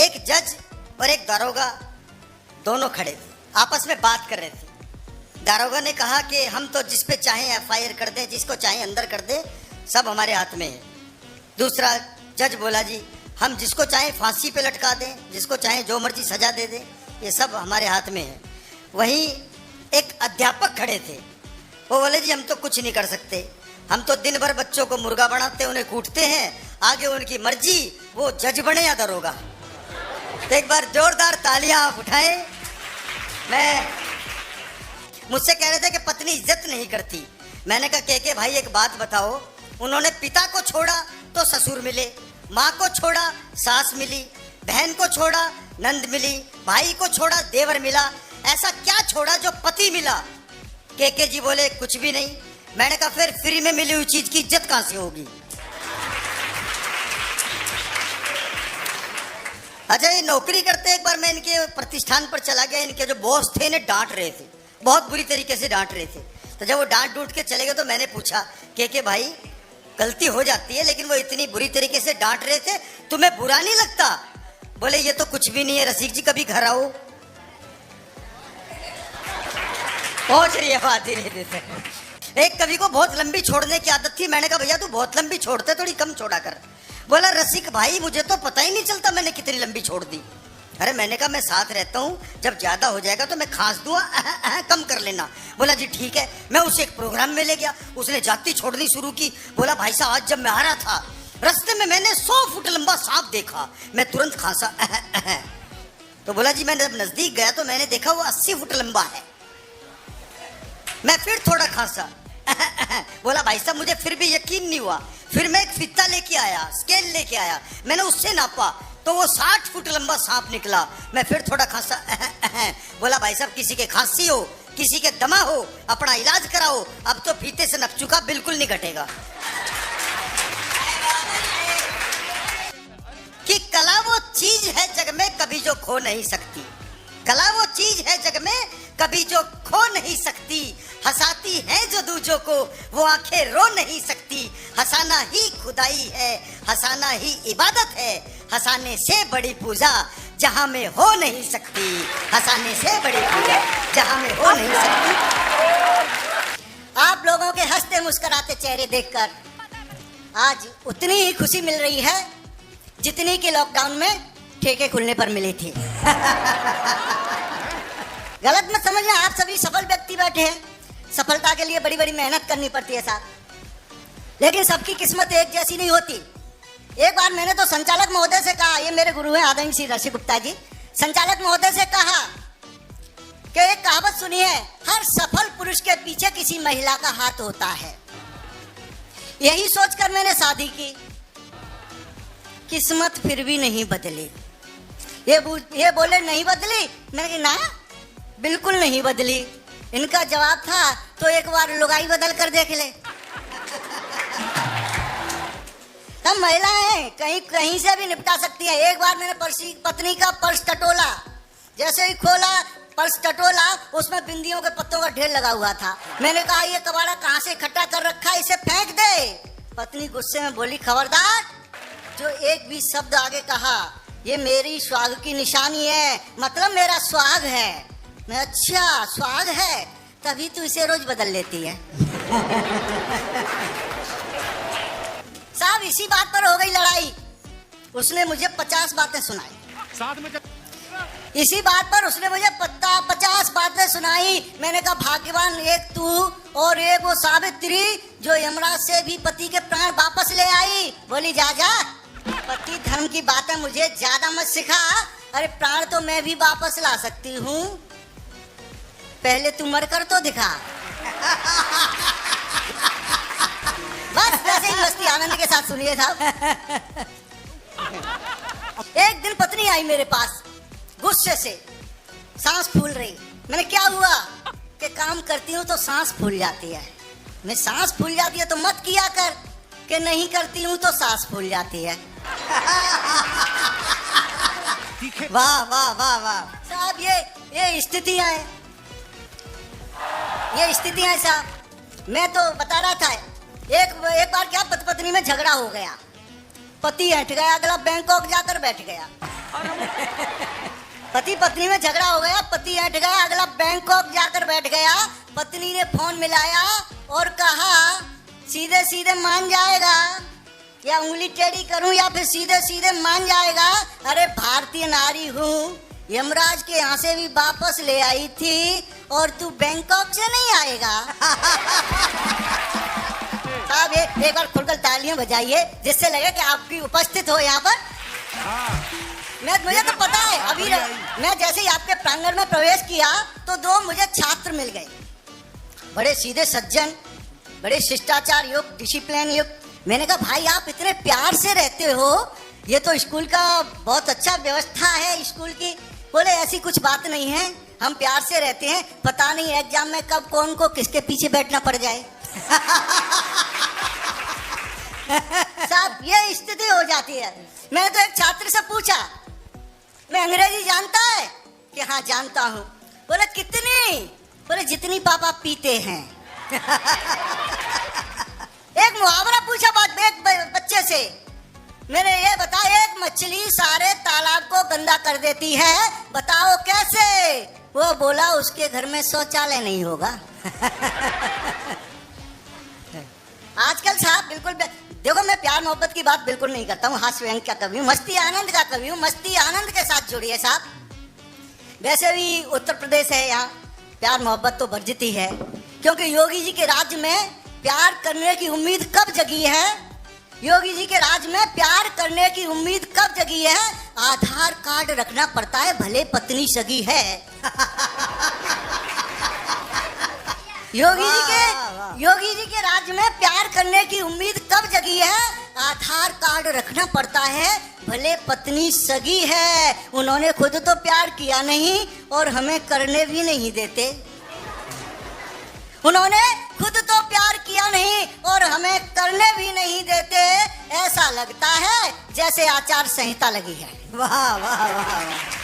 एक जज और एक दारोगा दोनों खड़े थे, आपस में बात कर रहे थे। दारोगा ने कहा कि हम तो जिस पे चाहें एफआईआर कर दें, जिसको चाहें अंदर कर दें, सब हमारे हाथ में है। दूसरा जज बोला जी हम जिसको चाहें फांसी पे लटका दें, जिसको चाहें जो मर्जी सजा दे दें, ये सब हमारे हाथ में है। वहीं एक अध्यापक खड़े थे, वो बोले जी हम तो कुछ नहीं कर सकते, हम तो दिन भर बच्चों को मुर्गा बनाते उन्हें कूटते हैं, आगे उनकी मर्जी, वो जज बने या दरोगा। तो एक बार जोरदार तालियां आप उठाएं। मुझसे कह रहे थे कि पत्नी इज्जत नहीं करती। मैंने कहा के भाई एक बात बताओ, उन्होंने पिता को छोड़ा तो ससुर मिले, माँ को छोड़ा सास मिली, बहन को छोड़ा नंद मिली, भाई को छोड़ा देवर मिला, ऐसा क्या छोड़ा जो पति मिला? के जी बोले कुछ भी नहीं। मैंने कहा फिर फ्री में मिली हुई चीज की इज्जत कहां से होगी? अच्छा ये नौकरी करते एक बार मैं इनके प्रतिष्ठान पर चला गया, इनके जो बॉस थे इन्हें डांट रहे थे, बहुत बुरी तरीके से डांट रहे थे। तो जब वो डांट डूट के चले गए तो मैंने पूछा के भाई गलती हो जाती है लेकिन वो इतनी बुरी तरीके से डांट रहे थे, तुम्हें बुरा नहीं लगता? बोले ये तो कुछ भी नहीं है, रसिक जी कभी घर आओ। पहुंच रही है बात धीरे धीरे। एक कवि को बहुत लंबी छोड़ने की आदत थी, मैंने कहा भैया तू बहुत लंबी छोड़ते, थोड़ी कम छोड़ा कर। बोला रसिक भाई मुझे तो पता ही नहीं चलता मैंने कितनी लंबी छोड़ दी। अरे मैंने कहा मैं साथ रहता हूँ, जब ज्यादा हो जाएगा तो मैं खांस दूंगा, कम कर लेना। बोला जी ठीक है। मैं उसे एक प्रोग्राम में ले गया, उसने जाती छोड़नी शुरू की। बोला भाई साहब आज जब मैं आ रहा था रास्ते में मैंने 100 फुट लंबा सांप देखा, मैं तुरंत खांसा। तो बोला जी मैंने जब नजदीक गया तो मैंने देखा वो 80 फुट लंबा है। मैं फिर थोड़ा खांसा। बोला भाई साहब मुझे फिर भी यकीन नहीं हुआ। फिर मैं एक फित्ता लेके आया, स्केल लेके आया, मैंने उससे नापा तो वो 60 फुट लंबा सांप निकला। मैं फिर थोड़ा खांसा। बोला भाई साहब किसी के खांसी हो, किसी के दमा हो, अपना इलाज कराओ, अब तो फीते से नप चुका, बिल्कुल नहीं घटेगा। कि कला वो चीज है जग में कभी जो खो नहीं सकती, कला वो चीज है जग में कभी जो खो नहीं सकती, हंसाती है जो दूजों को वो आंखें रो नहीं सकती। हंसाना ही खुदाई है, हंसाना ही इबादत है, हंसाने से बड़ी पूजा जहां में हो नहीं सकती, हंसाने से बड़ी पूजा जहां में हो नहीं सकती। आप लोगों के हंसते मुस्कुराते चेहरे देखकर आज उतनी ही खुशी मिल रही है जितनी कि लॉकडाउन में ठेके खुलने पर मिली थी। गलत मत समझना, आप सभी सफल व्यक्ति बैठे हैं, सफलता के लिए बड़ी बड़ी मेहनत करनी पड़ती है साहब, लेकिन सबकी किस्मत एक जैसी नहीं होती। एक बार मैंने तो संचालक महोदय से कहा, ये मेरे गुरु हैं आदरणीय श्री ऋषि गुप्ता जी, संचालक महोदय से कहा कि एक कहावत सुनी है, हर सफल पुरुष के पीछे किसी महिला का हाथ होता है। यही सोचकर मैंने शादी की, किस्मत फिर भी नहीं बदली। ये बोले नहीं बदली, मैंने कहा ना बिल्कुल नहीं बदली। इनका जवाब था तो एक बार लुगाई बदल कर देख ले। तब महिलाएं कहीं कहीं से भी निपटा सकती है। एक बार मैंने पत्नी का पर्स टटोला, जैसे ही खोला पर्स टटोला, उसमें बिंदियों के पत्तों का ढेर लगा हुआ था। मैंने कहा ये कबाड़ा कहाँ से इकट्ठा कर रखा है, इसे फेंक दे। पत्नी गुस्से में बोली खबरदार, जो एक भी शब्द आगे कहा, ये मेरी स्वाग की निशानी है, मतलब मेरा स्वाग है। मैं अच्छा स्वाग है, तभी तू इसे रोज बदल लेती है। साहब इसी बात पर हो गई लड़ाई, उसने मुझे 50 बातें सुनाई साथ में। इसी बात पर उसने मुझे 50 बातें सुनाई। मैंने कहा भाग्यवान एक तू और एक वो सावित्री जो यमराज से भी पति के प्राण वापस ले आई। बोली जा जा, पति धर्म की बातें मुझे ज्यादा मत सिखा। अरे प्राण तो मैं भी वापस ला सकती हूँ, पहले तू मर कर तो दिखा। बस वैसे ही मस्ती आनंद के साथ सुनिए साहब। एक दिन पत्नी आई मेरे पास गुस्से से, सांस फूल रही। मैंने क्या हुआ कि काम करती हूँ तो सांस फूल जाती है। मैं सांस फूल जाती है तो मत किया कर, कि नहीं करती हूँ तो सांस फूल जाती है। वाह वाह वाह वाह साहब, ये स्थितियां हैं, ये स्थितियां साहब। मैं तो बता रहा था, एक बार क्या पत्नी में झगड़ा हो गया, पति हट गया, अगला बैंकॉक जाकर बैठ गया। पति पत्नी में झगड़ा हो गया, पति हट गया, अगला बैंकॉक जाकर बैठ गया। पत्नी ने फोन मिलाया और कहा सीधे सीधे मान जाएगा या उंगली टेढ़ी करूं या फिर सीधे सीधे मान जाएगा। अरे भारतीय नारी हूँ, यमराज के यहाँ से भी वापस ले आई थी और तू बैंकॉक से नहीं आएगा। साहब एक बार खुलकर तालियां बजाइए जिससे लगे कि आपकी उपस्थित हो यहाँ पर। मुझे तो पता है, अभी मैं जैसे ही आपके प्रांगण में प्रवेश किया तो दो मुझे छात्र मिल गए, बड़े सीधे सज्जन, बड़े शिष्टाचार युक्त, डिसिप्लिन युक्त। मैंने कहा भाई आप इतने प्यार से रहते हो, ये तो स्कूल का बहुत अच्छा व्यवस्था है स्कूल की। बोले ऐसी कुछ बात नहीं है, हम प्यार से रहते हैं, पता नहीं एग्जाम में कब कौन को किसके पीछे बैठना पड़ जाए। साहब ये स्थिति हो जाती है। मैंने तो एक छात्र से पूछा, मैं अंग्रेजी जानता है कि हाँ जानता हूँ। बोले कितनी? बोले जितनी पापा पीते हैं। एक मुहावरा पूछा एक बच्चे से, मैंने ये बता एक मछली सारे तालाब को गंदा कर देती है, बताओ कैसे? वो बोला उसके घर में शौचालय नहीं होगा। आजकल साहब बिल्कुल देखो, मैं प्यार मोहब्बत की बात बिल्कुल नहीं करता हूँ, हास्य व्यंग का कवि हूँ, मस्ती आनंद का कवि हूँ, मस्ती आनंद के साथ जुड़िए साहब। वैसे भी उत्तर प्रदेश है, यहाँ प्यार मोहब्बत तो वर्जित ही है, क्योंकि योगी जी के राज्य में प्यार करने की उम्मीद कब जगी है? योगी जी के राज्य में प्यार करने की उम्मीद कब जगी है? आधार कार्ड रखना पड़ता है, भले पत्नी सगी है। योगी जी के राज्य में प्यार करने की उम्मीद कब जगी है? आधार कार्ड रखना पड़ता है, भले पत्नी सगी है। उन्होंने खुद तो प्यार किया नहीं और हमें करने भी नहीं देते। उन्होंने खुद तो प्यार किया नहीं और हमें करने भी नहीं देते। ऐसा लगता है जैसे आचार संहिता लगी है। वाह वाह वाह, वाह।